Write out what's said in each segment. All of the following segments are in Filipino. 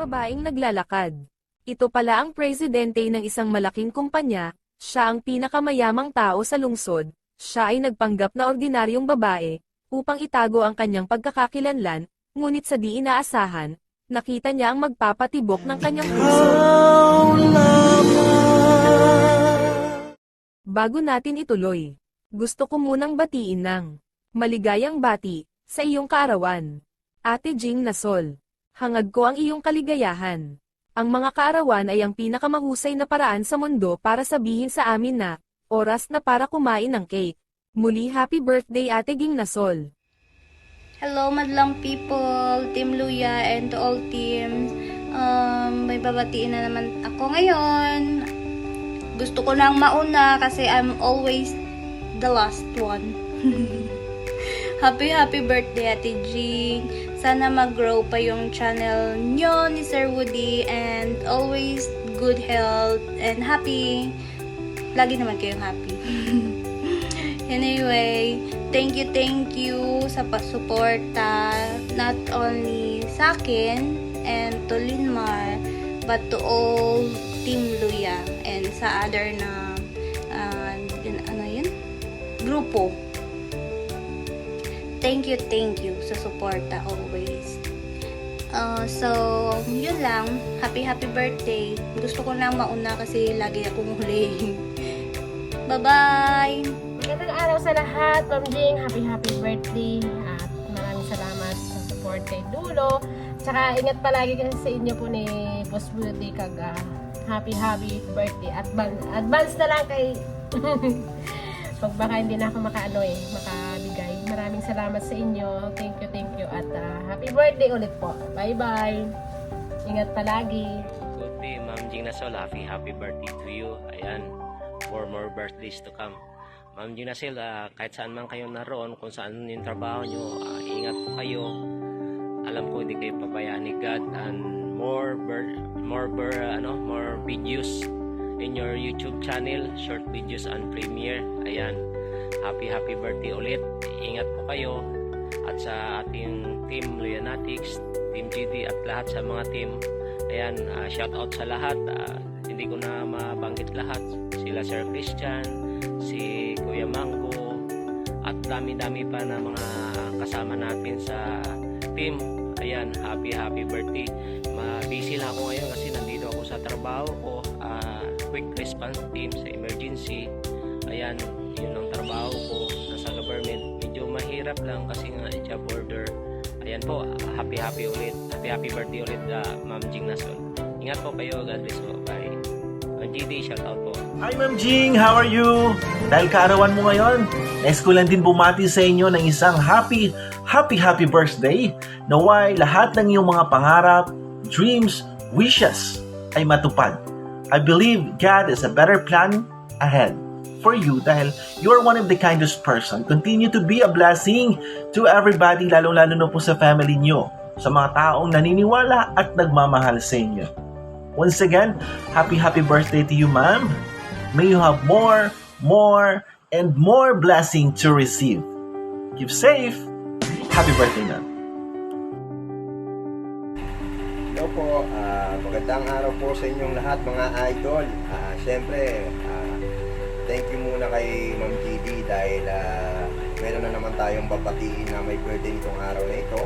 babaeng naglalakad. Ito pala ang presidente ng isang malaking kumpanya, siya ang pinakamayamang tao sa lungsod, siya ay nagpanggap na ordinaryong babae, upang itago ang kanyang pagkakakilanlan, ngunit sa di inaasahan, nakita niya ang magpapatibok ng kanyang puso. Bago natin ituloy, gusto ko munang batiin ng maligayang bati sa iyong kaarawan. Ate Jing Nasol, hangad ko ang iyong kaligayahan. Ang mga kaarawan ay ang pinakamahusay na paraan sa mundo para sabihin sa amin na, oras na para kumain ng cake. Muli happy birthday Ate Ging Nasol. Hello madlang people, Team Luya and to all teams. May babatiin na naman ako ngayon. Gusto ko nang mauna kasi I'm always the last one. Happy birthday Ate Jing. Sana mag-grow pa yung channel nyo ni Sir Woody and always good health and happy. Lagi naman kayong happy. Anyway, thank you sa pasuporta not only sa akin and to Linmar but to all Team Luya and sa other na grupo. Thank you sa suporta always. So, yun lang. Happy birthday. Gusto ko nang mauna kasi lagi akong huli. Bye-bye! Magandang araw sa lahat, Ma'am Jing. Happy birthday. At maraming salamat sa support kay Dulo. Tsaka ingat palagi kasi sa inyo po ni Boss Woody Kaga. Happy birthday. Advance na lang kay pag baka hindi na ako makabigay. Maraming salamat sa inyo. Thank you. At happy birthday ulit po. Bye-bye. Ingat palagi. Good day, Ma'am Jing Nasol. Happy birthday to you. Ayan, more birthdays to come. Ma'am Jing Nasol, kahit saan man kayo naroon, kung saan yung trabaho nyo, ingat po kayo. Alam ko hindi kayo pabayaan ni God, and more videos in your YouTube channel, short videos and premiere. Ayan, happy birthday ulit. Ingat po kayo. At sa ating team Luyanatics, Team GD at lahat sa mga team, ayan, shout out sa lahat. Hindi ko na mabanggit lahat. Sila Sir Christian, si Kuya Mango, at dami-dami pa na mga kasama natin sa team. Ayan, happy birthday. Busy lang ako ngayon kasi nandito ako sa trabaho ko, quick response team sa emergency. Ayan, yun ang trabaho ko nasa government. Medyo mahirap lang kasi nga job order. Ayan po, happy ulit. Happy birthday ulit, Ma'am Jing Nasol. Ingat po kayo, God bless po. Bye. Ma'am GD, shout out po. Hi Ma'am Jing, how are you? Dahil kaarawan mo ngayon, nais ko lang din bumati sa inyo ng isang happy birthday. Naway lahat ng iyong mga pangarap, dreams, wishes ay matupad. I believe God has a better plan ahead for you dahil you are one of the kindest person. Continue to be a blessing to everybody, lalong-lalo na po sa family nyo, sa mga taong naniniwala at nagmamahal sa inyo. Once again, happy birthday to you, ma'am. May you have more and more blessing to receive. Keep safe. Happy birthday, ma'am. Hello po, magandang araw po sa inyong lahat mga idol. Siyempre, thank you muna kay Ma'am GD dahil meron na naman tayong babatiin na may birthday itong araw na ito.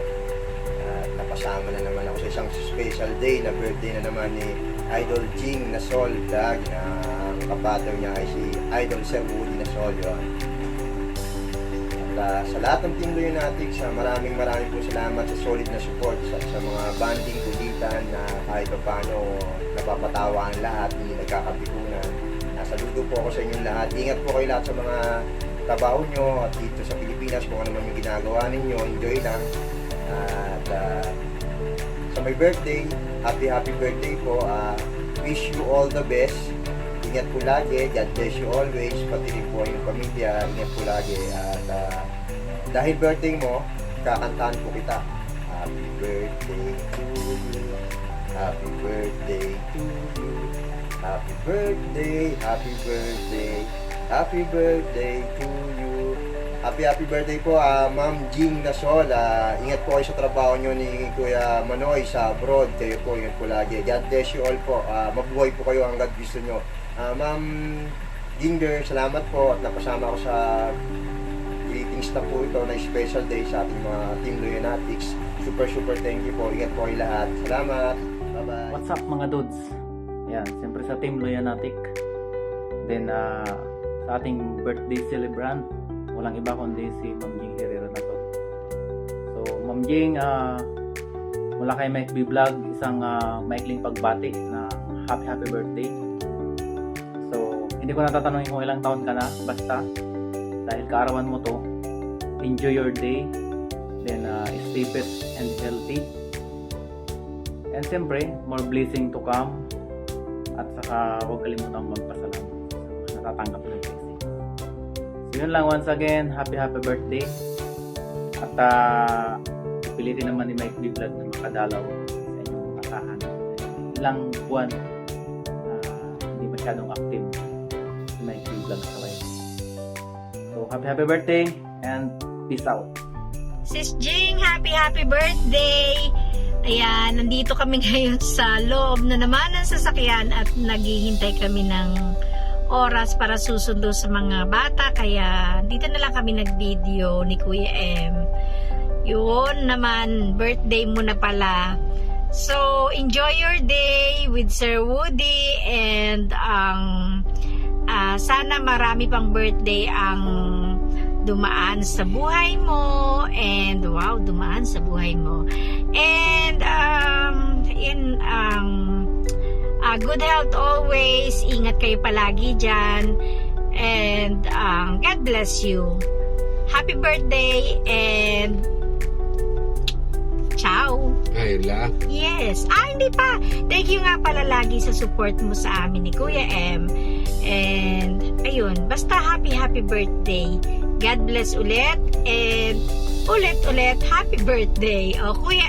Napasama na naman ako sa isang special day na birthday na naman ni Idol Jing Nasol Dag, na ang kapater niya ay si Idol Sir Woody Nasol. At sa lahat ng Team Luyanatics, maraming po salamat sa solid na support sa mga banding kulitan na kahit paano napapatawa ang lahat, hindi nagkakabikunan. Saludo po ako sa inyong lahat. Ingat po kayo lahat sa mga trabaho nyo at dito sa Pilipinas kung ano man yung ginagawa ninyo. Enjoy lang. At sa my birthday, happy birthday po. Wish you all the best. Ingat po lagi. God bless you always. Pati rin po yung pamilya. Ingat po lagi. At dahil birthday mo, kakantahan po kita. Happy birthday to you. Happy birthday to you. Happy birthday to you. Happy birthday po, Ma'am Jing Nasol. Ingat po kayo sa trabaho nyo ni Kuya Manoy sa abroad. Kayo po, ingat po lagi. God bless you all po. Mabuhay po kayo hanggang gusto nyo. Ma'am Ginger, salamat po at napasama ko sa greetings na po ito na special day sa ating mga Team Loyanatics. Super thank you po. Ingat po kayo lahat. Salamat. Bye-bye. What's up mga dudes? Yan, siyempre sa Team Loyanatic. Then sa ating birthday celebrant, walang iba kundi si Ma'am Jing Herrera na to. So Ma'am Jing, mula kay Mike B Vlog, isang maikling pagbati na happy birthday. So hindi ko natatanungin kung ilang taon ka na, basta dahil kaarawan mo to, enjoy your day, then stay fit and healthy. And siyempre, more blessing to come. At saka huwag kalimutang magpasalamat sa natatanggap ng blessing. So yun lang, once again, happy birthday. At pilitin naman ni Mike B Vlog na makadalaw sa inyong asahan. Ilang buwan hindi masyadong active si Mike B Vlog sa live. So happy birthday and peace out. Sis Jing, happy birthday! Ayan, nandito kami ngayon sa loob na naman ng sasakyan at naghihintay kami ng oras para susundo sa mga bata. Kaya dito na lang kami nag-video ni Kuya M. Yun naman, birthday mo na pala. So, enjoy your day with Sir Woody and sana marami pang birthday ang dumaan sa buhay mo and wow, dumaan sa buhay mo. And good health always. Ingat kayo palagi dyan. And God bless you. Happy birthday and ciao. Ayla. Yes. Hindi pa. Thank you nga pala lagi sa support mo sa amin ni Kuya M. And ayun, basta happy birthday. God bless ulit and ulit happy birthday. O Kuya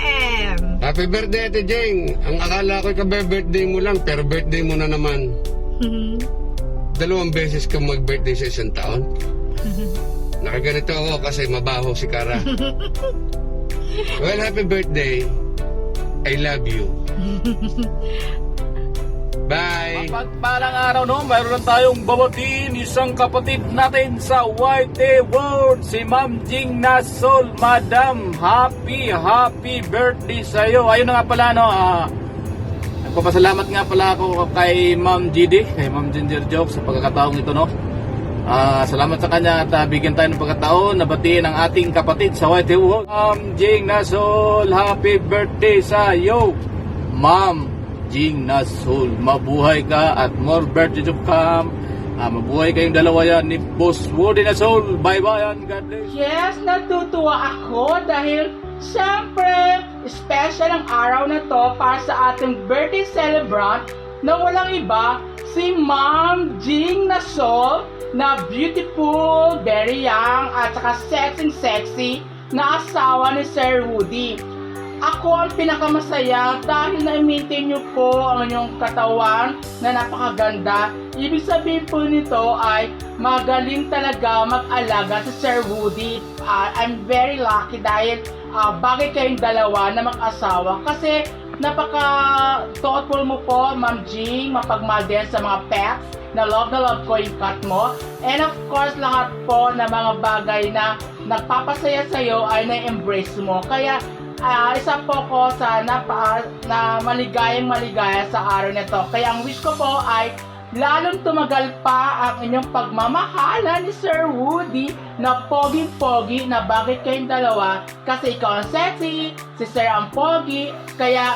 M. Happy birthday, Ate Jing. Ang akala ko birthday mo lang, pero birthday mo na naman. 2 beses ka mag-birthday sa isang taon. Nakaganito ako kasi mabaho si Kara. Well, happy birthday. I love you. Bye! Mapagpalang araw no, mayroon lang tayong babatiin isang kapatid natin sa YT World, si Ma'am Jing Nasol. Madam, happy birthday sa'yo. Ayun na nga pala no, nagpapasalamat nga pala ako kay Ma'am GD, kay Ma'am Ginger Joke sa pagkakataong ito no. Salamat sa kanya at bigyan tayo ng pagkataon na batiin ang ating kapatid sa YT World. Ma'am Jing Nasol, happy birthday sa'yo, Ma'am Jing Nasol. Mabuhay ka at more birthday to come. Mabuhay kayong dalawa yan ni Boss Woody Nasol. Bye-bye and God bless. Yes, natutuwa ako dahil siyempre special ang araw na to para sa ating birthday celebrant na walang iba, si Ma'am Jing Nasol na beautiful, very young at saka sexy na asawa ni Sir Woody. Ako ang pinakamasaya dahil na-maintain nyo po ang inyong katawan na napakaganda. Ibig sabihin po nito ay magaling talaga mag-alaga si Sir Woody. I'm very lucky dahil bagay kayong dalawa na mag-asawa kasi napaka-thoughtful mo po, Ma'am Jing, mapagmahal din sa mga pets. Na love ko yung cat mo. And of course, lahat po na mga bagay na nagpapasaya sa'yo ay na-embrace mo. Kaya isa po ko sa na maligaya sa araw na to. Kaya ang wish ko po ay lalong tumagal pa ang inyong pagmamahala ni Sir Woody na pogi-pogi na bakit kayong dalawa kasi ikaw ang sexy, si Sir ang pogi, kaya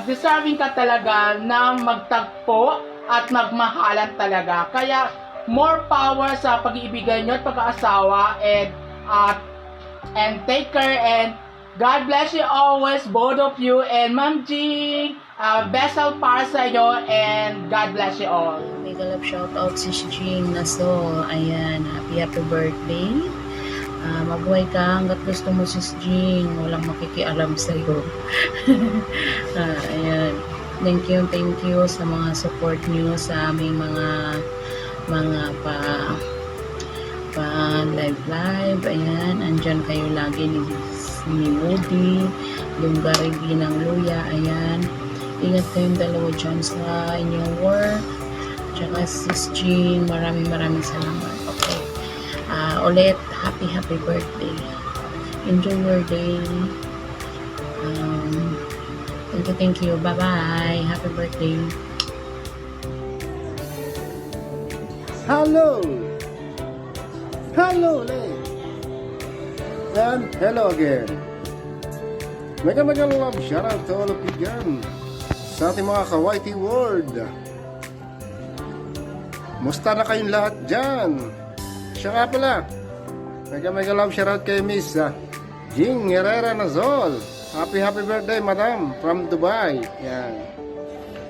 deserving ka talaga na magtagpo at magmahalan talaga. Kaya more power sa pag-iibigan nyo at pag-aasawa and take care and God bless you always, both of you, and Ma'am Jing, best of para sa inyo, and God bless you all. Mega love shoutout si Jing Nasol. Ayan, happy birthday. Mabuhay ka hanggat gusto mo si Jing. Walang makikialam sa'yo. Ayan. Thank you sa mga support niyo sa aming mga live. Ayan, andyan kayo lagi ni Woody, yung Garigi ng Luya. Ayan, ingat kayong dalawa dyan sa inyong work. Tsaka Sis Jean, maraming salamat. Okay. Ulit, happy birthday. Enjoy your day. Thank you. Bye-bye. Happy birthday. Hello, Lay. And hello again. Mega love shout out to all of you dyan sa ating mga ka-YT world. Musta na kayong lahat dyan? Siya nga pala, mega love shout out kay Miss Jing Herrera Nazol. Happy birthday, madam, from Dubai. Yan.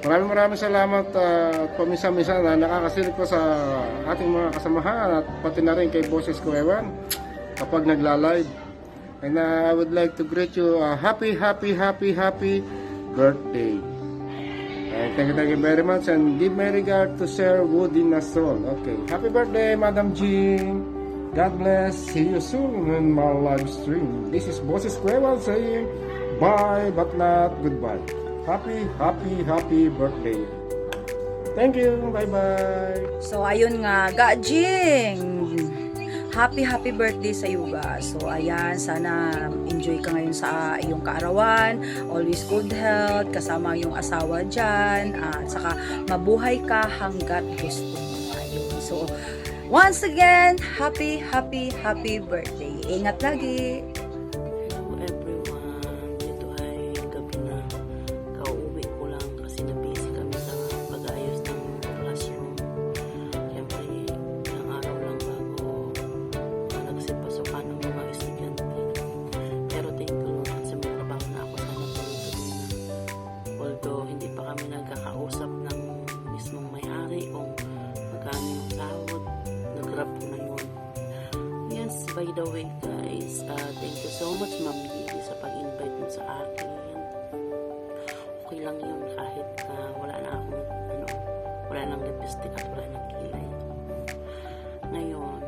Maraming salamat at paminsan-minsan na nakakasilip ko sa ating mga kasamahan at pati na rin kay boses ko ewan kapag nagla-live. And I would like to greet you happy birthday. And thank you very much and give my regard to Sir Woody Nasol. Okay, happy birthday, Madam Jean. God bless. See you soon in my live stream. This is Boses Kuewan saying bye but not goodbye. Happy birthday. Thank you. Bye-bye. So, ayun nga, Gajing! Happy birthday sa iyo, ga. So, ayan, sana enjoy ka ngayon sa iyong kaarawan. Always good health, kasama yung asawa dyan. At saka, mabuhay ka hanggat gusto mo. Ayun. So, once again, happy birthday. Ingat lagi. By the way guys, thank you so much Ma'am Gigi sa pag-invite mo sa akin. Okay lang yun kahit wala nang lipstick at wala nang kilay. Ngayon,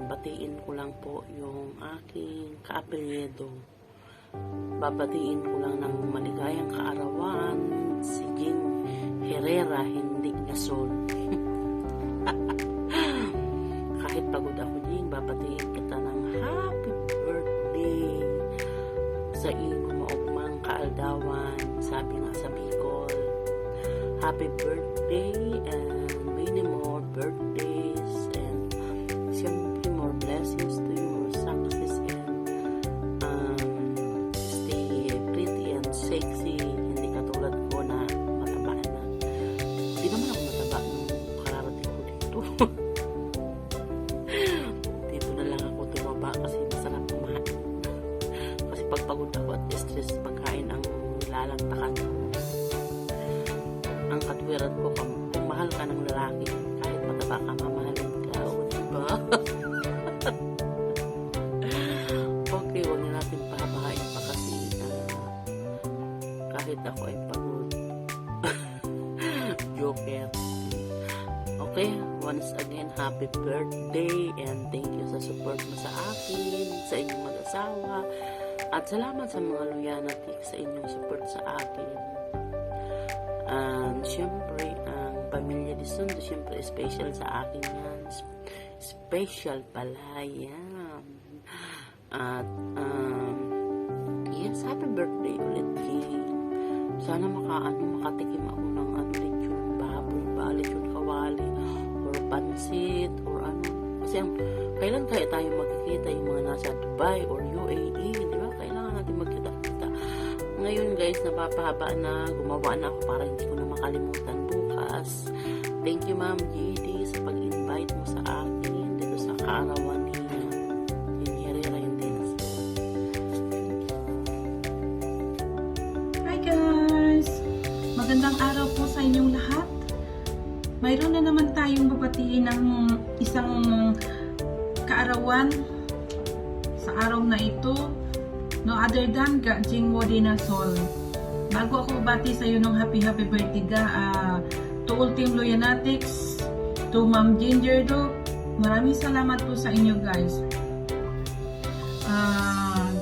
batiin ko lang po yung aking kaapelyedo. Babatiin ko lang ng maligayang kaarawan si Jing Herrera, hindi Nasol. Kahit pagod ako din, babatiin kita ng happy birthday sa iyong maugmang kaaldawan, sabi nga sa Bicol. Happy birthday and many more birthdays and siyempre more blessings to you, more success and stay pretty and sexy, hindi katulad ko na mataba na. Hindi naman ako mataba nung kararating ko dito. Kasi masarap kumain. Kasi pagpagod ako at stress, pagkain ang lalantakan ko. Ang katwiran ko, kung mahal ka ng lalaki, kahit mataba ka, mamahalin ka. O diba? Okay, huwag na natin pahabahain pa kasi kahit ako ay pagod. Joker. Okay, once again, happy birthday and thank you sa support mo sa akin, sa inyong mag-asawa, at salamat sa mga Loyanatic sa inyong support sa akin. And syempre, ang pamilya Disundo, syempre special sa akin yan. Special pala yan. At yes, happy birthday ulit, King. Sana makatikim ako ng lechon baboy ba, lechon kawali, or pansit, or kasi kailan kaya tayo magkikita, yung mga nasa Dubai or UAE, di ba? Kailangan natin magkita-kita. Ngayon guys, napapahaba na, gumawa na ako para hindi ko na makalimutan bukas. Thank you Ma'am Gidi sa pag-invite mo sa akin dito sa kaarawan ni Herrera yung Dinas. Hi guys! Magandang araw po sa inyong lahat. Mayroon na naman tayong babatiin ng isang kaarawan sa araw na ito. No other than Gajing Woody Nasol. Bago ako bati sa iyo ng happy birthday ga, to all Team Loyanatics, to Ma'am Ginger Do, Maraming salamat po sa inyo guys.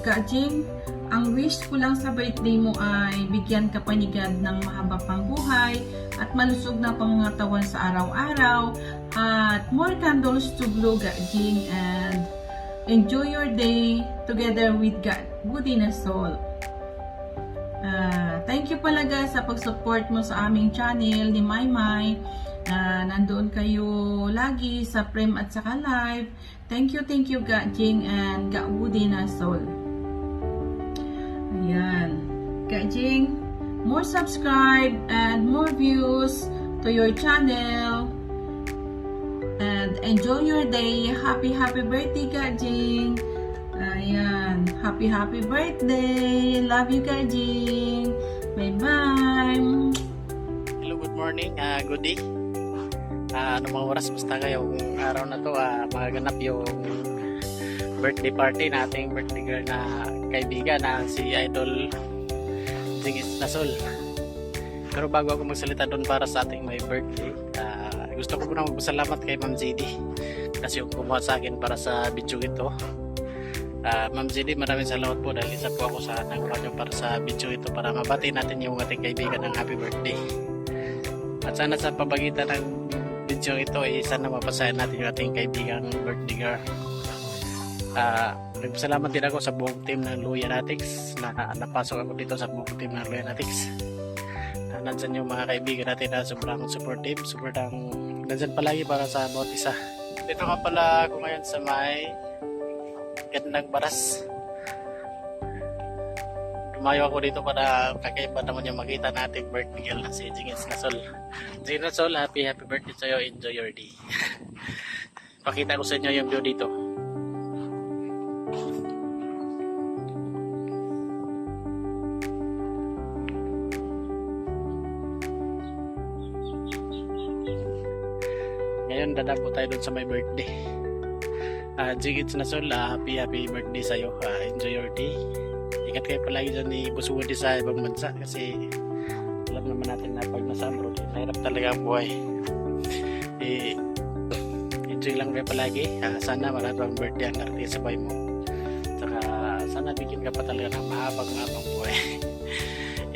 Gajing, ang wish ko lang sa birthday mo ay bigyan ka panigad ng mahaba pang buhay at malusog na pangangatawan sa araw-araw at more candles to blow, Gajing, and enjoy your day together with God, Woody na Soul. Thank you pala guys sa pag-support mo sa aming channel ni Maymay. Nandoon kayo lagi sa Prem at saka live. Thank you Gajing and Woody na Soul. Ayan. Gajing, more subscribe and more views to your channel. And enjoy your day. Happy birthday, Gajing. Ayan. Happy birthday. Love you, Gajing. Bye-bye. Hello, good morning. Good day. Ano mga oras basta ngayong araw na to, magaganap yung birthday party na ating birthday girl na kaibigan na si Idol Jing Nasol. Pero bago ako magsalita doon para sa ating may birthday, gusto ko muna magpasalamat kay Ma'am JD kasi yung kumuha sa akin para sa video ito. Ma'am JD, maraming salamat po dahil isa po ako sa nagawa nyo para sa video ito para mabati natin yung ating kaibigan ng happy birthday. At sana sa pabagitan ng video ito sana mapasayan natin yung ating kaibigang birthday girl. Nagpasalamat din ako sa buong team ng Loyanatics na napasok ako dito sa buong team ng Loyanatics. Nandyan yung mga kaibigan natin na sobrang supportive, sobrang nandyan palagi para sa bawat isa. Dito nga pala ako ngayon sa may gandang baras. Dumayo ako dito para kakaiba naman yung makita natin birthday girl na si Jing Nasol. Jing Nasol, happy birthday sa'yo, enjoy your day. Pakita ko sa inyo yung view dito. Ngayon dadabo tayo dun sa my birthday. Jing Nasol, happy birthday sa'yo, enjoy your day. Ingat kayo palagi dyan ni Boss Woody sa ibang bansa kasi alam naman natin na pag nasa abroad, mahirap talaga ang buhay. Enjoy lang kayo palagi. Sana maraming birthday ang narating sa buhay mo. Saka sana bigyan ka pa talaga ng mahabang buhay.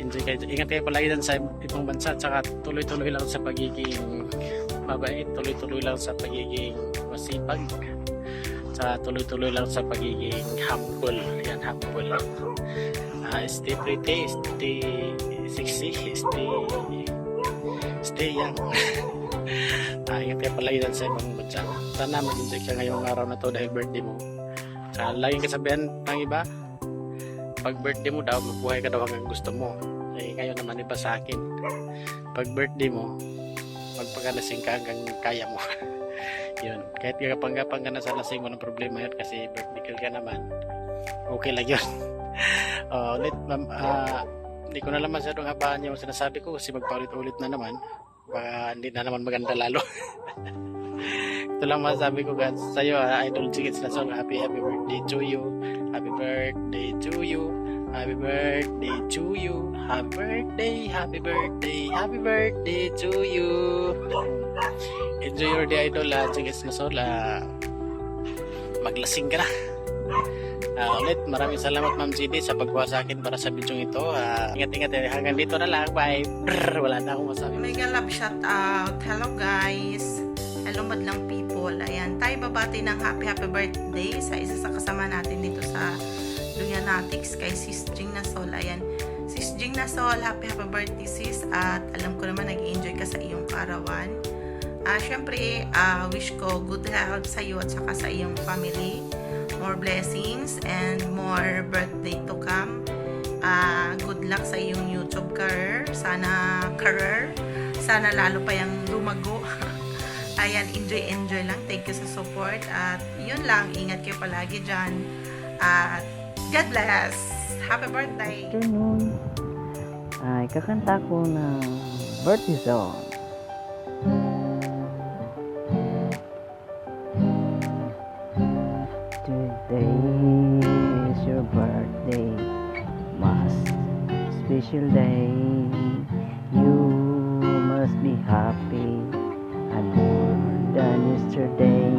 Enjoy kayo. Ingat kayo palagi dyan sa ibang bansa. Saka tuloy-tuloy lang sa pagiging mabait. Tuloy-tuloy lang sa pagiging masipag. Saka tuloy-tuloy lang sa pagiging humble. Yan, humble. Stay pretty, stay sexy, stay young. Ingat kayo palagi dyan sa ibang bansa. Sana mag-enjoy ka ngayong araw na to dahil birthday mo. Saka laging kasabihan ng iba, pag birthday mo daw, magbuhay ka daw hanggang gusto mo. Ngayon naman iba sa akin. Pag birthday mo, magpakalasing ka hanggang kaya mo. Yun. Kahit kapang-kapang ka na sa lasing mo ng problema yun kasi birthday girl ka naman. Okay lang yun. Ulit, hindi ko na lang masyadong habaan yung sinasabi ko kasi magpaulit-ulit na naman. Baka hindi na naman maganda lalo. Ito lang masasabi ko guys sa'yo, Idol Jing Nasol, happy birthday to you. Happy birthday to you. Happy birthday to you. Happy birthday to you. Enjoy your day, Idol Jing Nasol. Maglasing ka na. Ulit, maraming salamat Ma'am JD sa pagkuha sa akin para sa video ito. Ingat-ingat, hanggang dito na lang. Bye. Wala na akong masabi. Mega love shout out. Hello guys. Hello madlang people. Ayan, tayo babati ng happy birthday sa isa sa kasama natin dito sa Loyanatics kay Sis Jing Nasol. Ayan, Sis Jing Nasol, happy birthday sis. At alam ko naman nag-enjoy ka sa iyong kaarawan. Syempre, wish ko good health sa iyo at saka sa iyong family. More blessings and more birthday to come. Good luck sa iyong YouTube career. Sana lalo pa yung lumago. Ayan, enjoy lang. Thank you sa support. At yun lang, ingat kayo palagi dyan. At God bless. Happy birthday. Afternoon. Ay, kakanta ko ng birthday song. Today is your birthday, most special day. You must be happy and more than yesterday.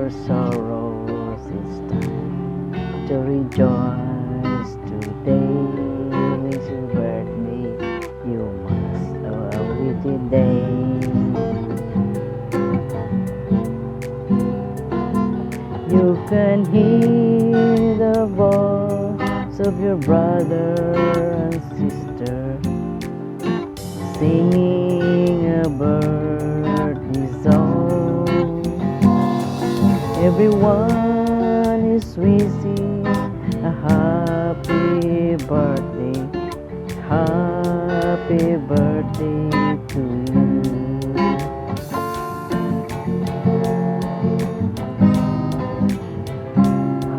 your sorrows, it's time to rejoice today. It's your birthday, you must with today. You can hear the voice of your brother and sister singing a birthday song. Everyone is wishing a happy birthday to you.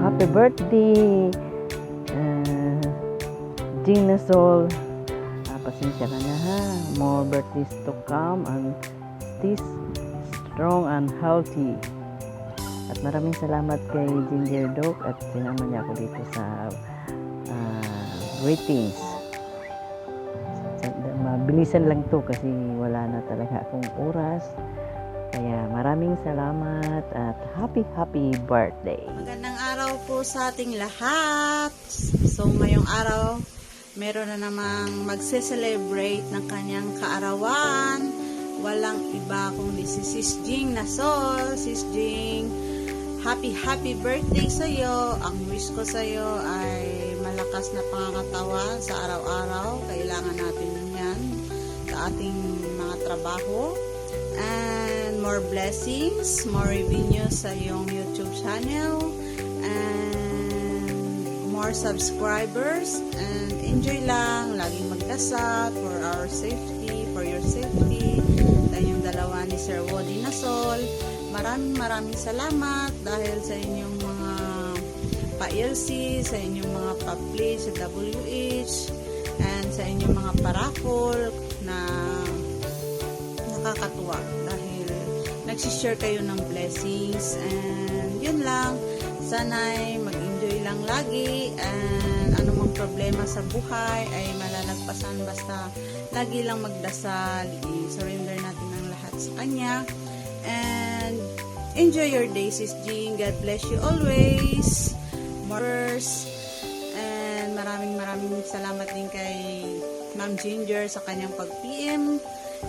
Happy birthday, Jing Nasol. Pasensya ka na ha. More birthdays to come and stay strong and healthy. At maraming salamat kay Ginger Dog at sinama niya ako dito sa greetings. Mabilisan lang to kasi wala na talaga akong oras. Kaya maraming salamat at happy birthday. Magandang araw po sa ating lahat. So ngayong araw, meron na namang magse-celebrate ng kanyang kaarawan. Walang iba kundi si Sis Jing Nasol. Sis Jing, happy birthday sa iyo. Ang wish ko sa iyo ay malakas na pangangatawan sa araw-araw. Kailangan natin yan sa ating mga trabaho. And more blessings, more revenues sa iyong YouTube channel, and more subscribers, and enjoy lang, laging magdasal for our safety, for your safety. Yung dalawa ni Sir Wody Nasol, maraming salamat dahil sa inyong mga pa-LC, sa inyong mga pa-play sa WH, and sa inyong mga paraffle na nakakatuwa dahil nagsishare kayo ng blessings. And yun lang, sana'y mag-enjoy lang lagi, and anumang problema sa buhay ay malalagpasan basta lagi lang magdasal, i-surrender natin ang lahat sa Kanya, and enjoy your day, Sis Jing. God bless you always. Mothers, and maraming salamat din kay Ma'am Ginger sa kanyang pag-PM,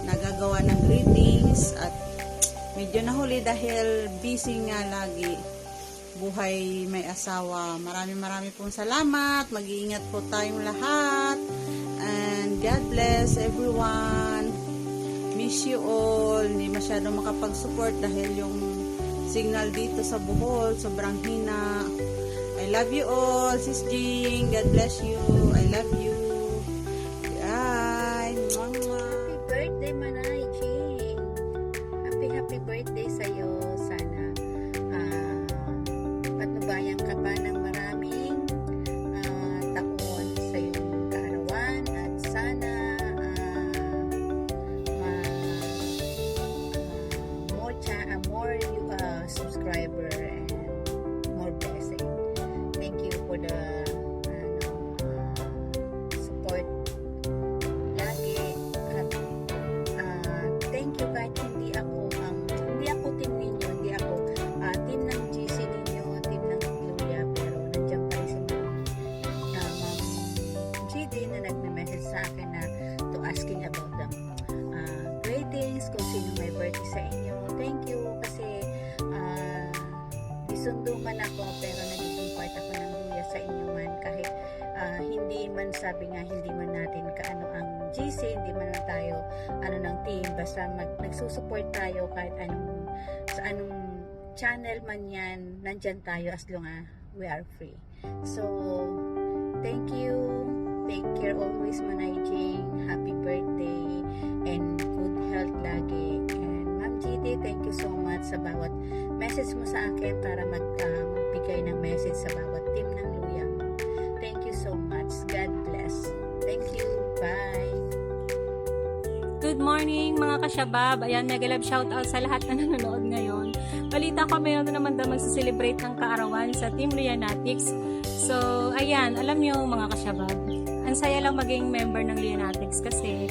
nagagawa ng greetings, at medyo nahuli dahil busy nga lagi, buhay may asawa. Maraming pong salamat. Mag-iingat po tayong lahat, and God bless everyone. Miss you all. Hindi masyado makapag-support dahil yung signal dito sa Bohol sobrang hina. I love you all, Sis Jing. God bless you. I love you. Bye. Happy birthday, Manay Jing. Happy birthday sa'yo. Sana patnubayan ka pa ng maraming taon sa iyong kaarawan, at sana more subscriber and more blessing. Thank you for the support lagi, at thank you kahit hindi ako team ninyo, hindi ako team ng GC ninyo, team ng Luya, pero nandiyan pa rin si Ma'am GD na nagme-message sa akin na to asking about the greetings, kung sino may birthday sa inyo. Thank you kasi isundo man ako pero nagiging part ako ng Luya sa inyo man, kahit hindi man, sabi nga, hindi man natin kaano ang GC, hindi man tayo ng team, basta nagsusupport tayo kahit sa anong channel man yan, nandyan tayo as long as we are free. So thank you, take care always, Manay Jing. Happy birthday and good health lagi. And Ma'am GD, thank you so much sa bawat message mo sa akin para magbigay ng message sa bawat team ng Luya. Thank you so much. God bless. Thank you. Bye. Good morning mga kasyabab. Ayan, mega love shoutout sa lahat na nanonood ngayon. Balita ko, mayroon na naman daw magsa-celebrate ng kaarawan sa Team Leonatics. So, ayan, alam nyo mga kasyabab, ang saya lang maging member ng Leonatics kasi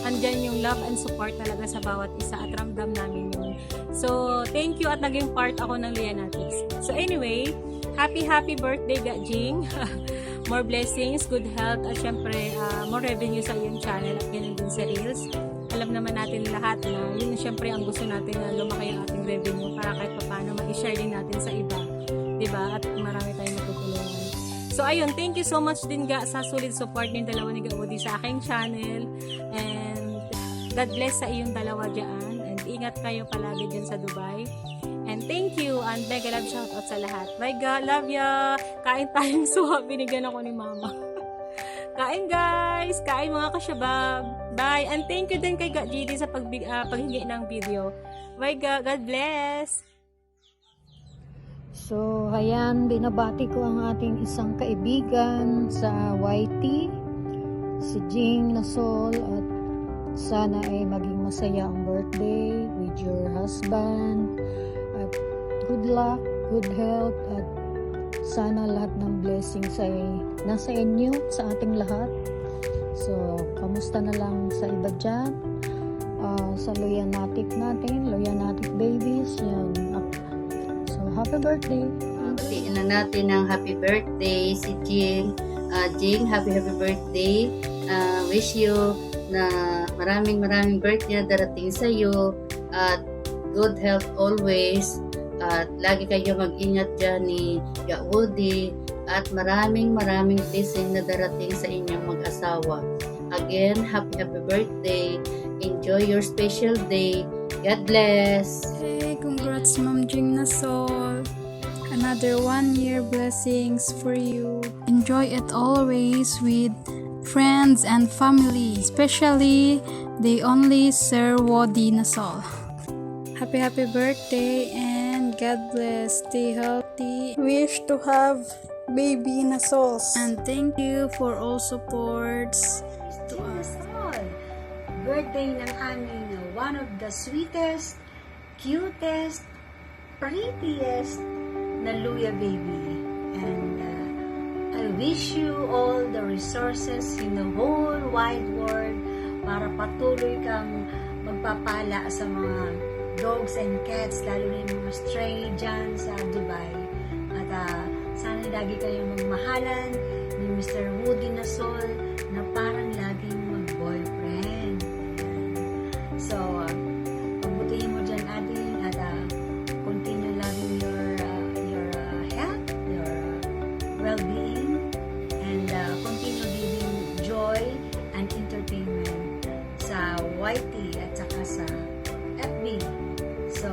andyan yung love and support talaga sa bawat isa, at ramdam namin yun So, thank you at naging part ako ng Leonatics. So, anyway, happy birthday, Jing. More blessings, good health, at syempre, more revenue sa iyong channel at ganun din sa Reels. Alam naman natin lahat na yun syempre ang gusto natin na lumaki ang ating revenue para kahit paano ma-share din natin sa iba. Diba? At marami tayong matutulungan. So, ayun, thank you so much din sa solid support ng dalawa ni Gaudi sa aking channel. And God bless sa iyong dalawa dyan. And ingat kayo palagi dyan sa Dubai. And thank you. And mega love shoutout sa lahat. Bye God, love ya. Kain tayong suha. Binigyan ako ni Mama. Kain guys. Kain mga kasyabab. Bye. And thank you din kay GD sa paghingi ng video. Bye God. God bless. So, ayan, binabati ko ang ating isang kaibigan sa YT, si Jing Nasol, at sana ay maging masaya ang birthday with your husband, at good luck, good health, at sana lahat ng blessings ay nasa inyo, sa ating lahat. So, kamusta na lang sa iba dyan, sa Loyanatic natin, Loyanatic babies, yan. So, happy birthday! Batiin na natin ng happy birthday si Jing. Jing, happy birthday. Wish you na maraming birthday na darating sa iyo at good health always. At lagi kayo mag-ingat dyan ni Gaudi at maraming blessing na darating sa inyong mag-asawa. Again, happy birthday. Enjoy your special day. God bless. Hey, congrats Ma'am Jing Nasol. Another 1 year blessings for you. Enjoy it always with friends and family, especially the only Sir Wodi Nasol. Happy birthday and God bless. Stay healthy. Wish to have baby Nasols. And thank you for all supports to us. Birthday ng aming one of the sweetest, cutest, prettiest na Luya baby. And I wish you all the resources in the whole wide world para patuloy kang magpapala sa mga dogs and cats, lalo na yung mga stray dyan sa Dubai. At sana lagi kayong magmahalan ni Mr. Woody Nasol na parang laging mag-boyfriend. So, pagbutihin mo dyan, Ading, at continue loving your health, your well-being, and continue giving joy and entertainment sa YT at saka sa FB. So,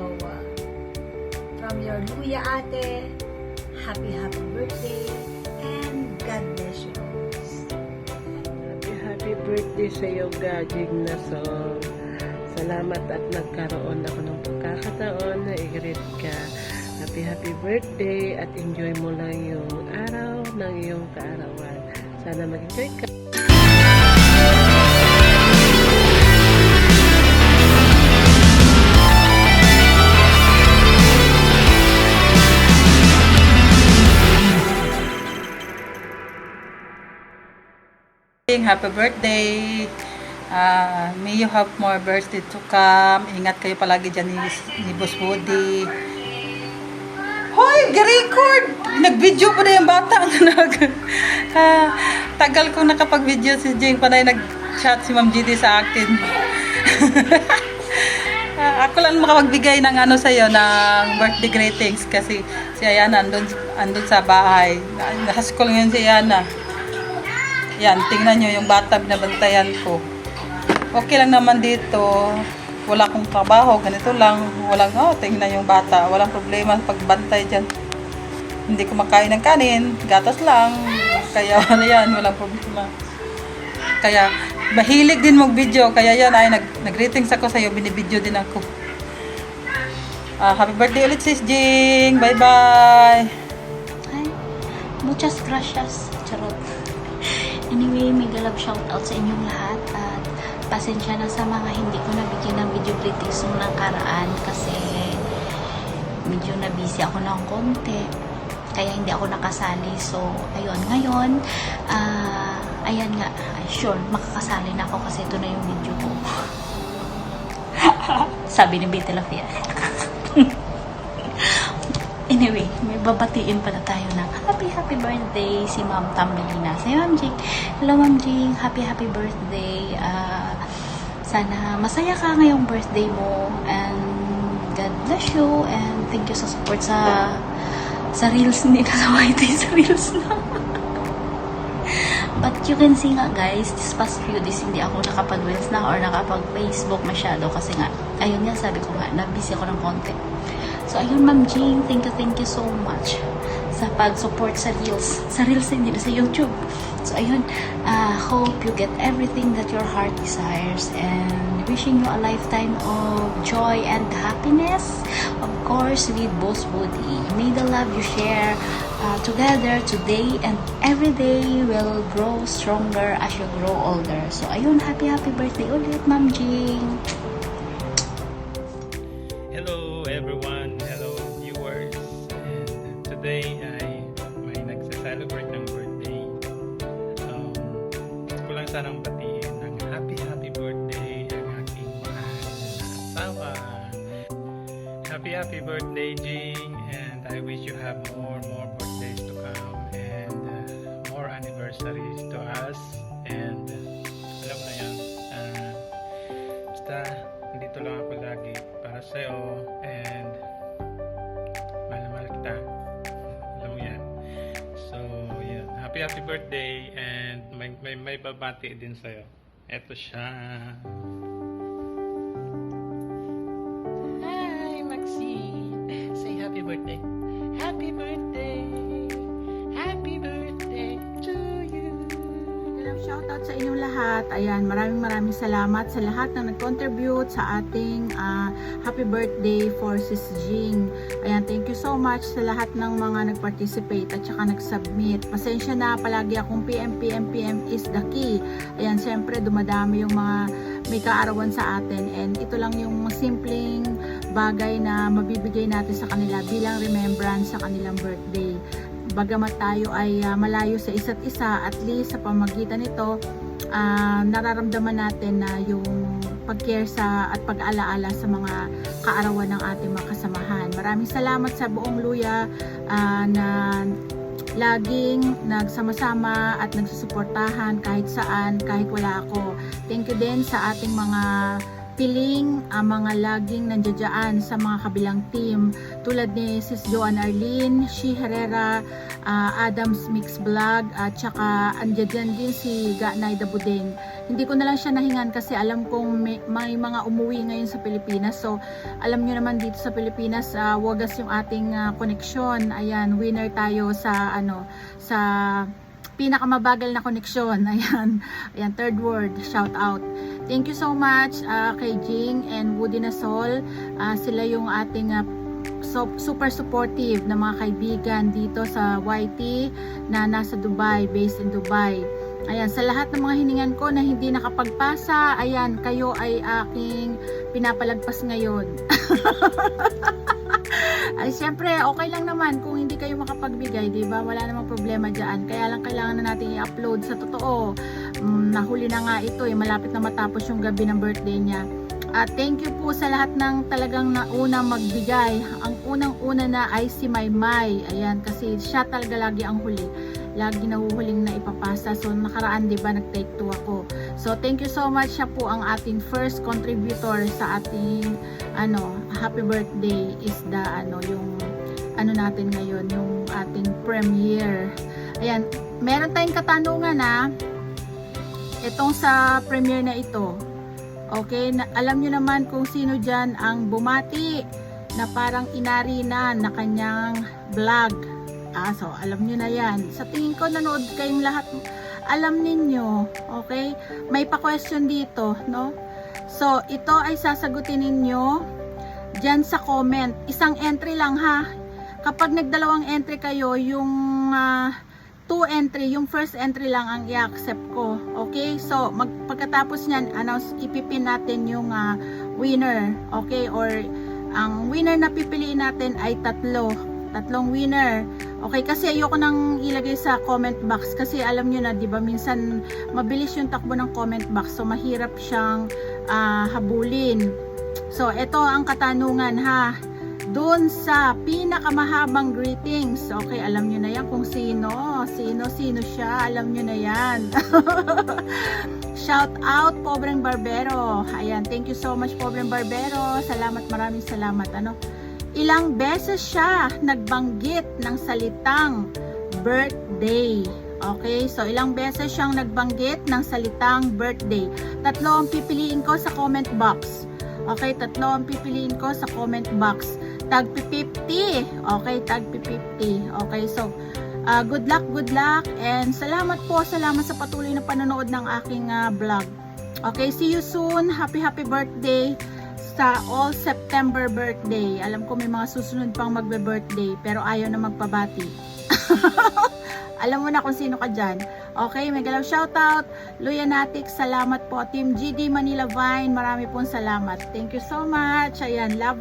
from your Luya ate, happy birthday, and God bless you always. Happy birthday sa iyo, Jing Nasol. Salamat at nagkaroon ako ng pagkakataon na i-greet ka. Happy birthday at enjoy mo lang yung araw ng iyong kaarawan. Sana mag-enjoy ka. Happy birthday! May you have more birthday to come. Ingat kayo palagi dyan ni Boss Woody. Hoy! Record! Nag-video pa na yung bata. Tagal kong nakapag-video si Jing. Panay nag-chat si Ma'am GD sa akin. Ako lang makapagbigay ng sa'yo, ng birthday greetings kasi si Ayana andun sa bahay. Haskol ngayon si Ayana. Yan, tingnan nyo yung bata binabantayan ko. Okay lang naman dito. Wala akong trabaho, ganito lang. Tingnan yung bata. Walang problema pagbantay dyan. Hindi ko makain ng kanin, gatas lang. Kaya yan, walang problema. Kaya, mahilig din mag-video. Kaya yan, nag-greetings ako sa'yo, binibideo din ako. Happy birthday ulit sis Jing. Bye-bye. Hi. Muchas gracias. Charot. Anyway, mega love shoutout sa inyong lahat at pasensya na sa mga hindi ko nabigyan ng video greetings nung nakaraan kasi medyo na busy ako ng konti kaya hindi ako nakasali. So, ayun, ngayon ayan nga, sure, makakasali na ako kasi ito na yung video ko. Sabi ni Betty Lafia. Anyway, may babatiin pala tayo ng happy birthday si Ma'am Tambelina. Si Ma'am Jing. Hello Ma'am Jing, happy birthday. Sana masaya ka ngayong birthday mo, and God bless you, and thank you sa support sa reels, hindi na sa YT, sa reels na. But you can see nga guys, this past few days hindi ako nakapag-reels na or nakapag-Facebook masyado kasi nga, ayun nga sabi ko nga, na-busy ako ng konti. So ayun Ma'am Jing, thank you so much sa pag-support sa reels. Sa reels hindi na sa YouTube. So ayun, hope you get everything that your heart desires, and wishing you a lifetime of joy and happiness. Of course, with Boss Woody. May the love you share together today and every day will grow stronger as you grow older. So ayun, happy birthday ulit Ma'am Jing. Hello everyone, hello viewers, and today ay may nagsa-celebrate ng birthday. Gusto ko lang sanang batiin ng happy birthday ang aking mahal na asawa. Happy birthday Jing, and I wish you have more birthdays to come and more anniversaries to us, and alam na yan, basta dito lang ako lagi para sa'yo, and mahal kita, alam mo yan. So yan, happy birthday, and may babati din sa'yo. Eto siya. Hi Maxine, say happy birthday. Happy birthday to you. Shoutout sa inyong lahat. Ayan, maraming salamat sa lahat na nag-contribute sa ating happy birthday for Sis Jing. Ayan, thank you so much sa lahat ng mga nag-participate at saka nag-submit. Pasensya na, palagi akong PM is the key. Ayan, syempre dumadami yung mga may kaarawan sa atin, and ito lang yung simpleng bagay na mabibigay natin sa kanila bilang remembrance sa kanilang birthday. Bagamat tayo ay malayo sa isa't isa, at least sa pamagitan nito, nararamdaman natin na yung pag-care sa at pag-alaala sa mga kaarawan ng ating mga kasamahan. Maraming salamat sa buong Luya na laging nagsama-sama at nagsusuportahan kahit saan, kahit wala ako. Thank you din sa ating mga piling, mga laging nandiyan sa mga kabilang team, tulad ni Sis Joan Arlene, She Herrera, Adams Mix Vlog, at saka andyan din si Ganay Dabudeng. Hindi ko na lang siya nahingan kasi alam kong may mga umuwi ngayon sa Pilipinas. So alam nyo naman dito sa Pilipinas, wagas yung ating koneksyon. Ayan, winner tayo sa sa pinakamabagal na koneksyon. Ayan, third world, shout out. Thank you so much kay Jing and Woody Nasol. Sila yung ating super supportive na mga kaibigan dito sa YT na nasa Dubai, based in Dubai. Ayan, sa lahat ng mga hiningan ko na hindi nakapagpasa, ayan, kayo ay aking pinapalagpas ngayon. Ay, syempre, okay lang naman kung hindi kayo makapagbigay, di ba? Wala namang problema dyan. Kaya lang kailangan na natin i-upload sa totoo. Nahuli na nga ito, malapit na matapos yung gabi ng birthday niya. Thank you po sa lahat ng talagang nauna magbigay. Ang unang-una na ay si Maymay. Ayan, kasi siya talaga lagi ang huli. Lagi nahuhuling na ipapasa. So nakaraan, di ba, nag-take 2 ako. So thank you so much. Siya po ang ating first contributor sa ating happy birthday is the yung natin ngayon, yung ating premiere. Ayan, meron tayong katanungan itong sa premiere na ito. Okay, alam nyo naman kung sino dyan ang bumati na parang inari na kanyang vlog. So alam nyo na yan. Sa tingin ko nanood kayong lahat, alam ninyo. Okay, may pa-question dito, no? So ito ay sasagutin ninyo dyan sa comment. Isang entry lang ha. Kapag nagdalawang entry kayo, yung 2 entry, yung first entry lang ang i-accept ko. Okay? So, pagkatapos nyan, ipipin natin yung winner. Okay? Or, ang winner na pipiliin natin ay 3 winner. Okay? Kasi ayoko nang ilagay sa comment box. Kasi alam nyo na, di ba, minsan mabilis yung takbo ng comment box. So, mahirap siyang habulin. So, ito ang katanungan ha. dun sa pinakamahabang greetings. Okay, alam nyo na yan kung sino siya, alam nyo na yan. Shout out Pobreng Barbero. Ayan, thank you so much Pobreng Barbero. Salamat, maraming salamat. Ilang beses siya nagbanggit ng salitang birthday. Okay, so ilang beses siyang nagbanggit ng salitang birthday. 3 ang pipiliin ko sa comment box. Okay, 3 ang pipiliin ko sa comment box. Tag 50. Okay, tag 50. Okay, so good luck, and salamat sa patuloy na panonood ng aking vlog. Okay, see you soon. Happy birthday sa all September birthday. Alam ko may mga susunod pang magbe-birthday pero ayaw na magpabati. Alam mo na kung sino ka dyan. Okay, mega love shoutout. Luyanatics, salamat po. Team GD Manila Vine, marami pong salamat. Thank you so much. Ayan, love.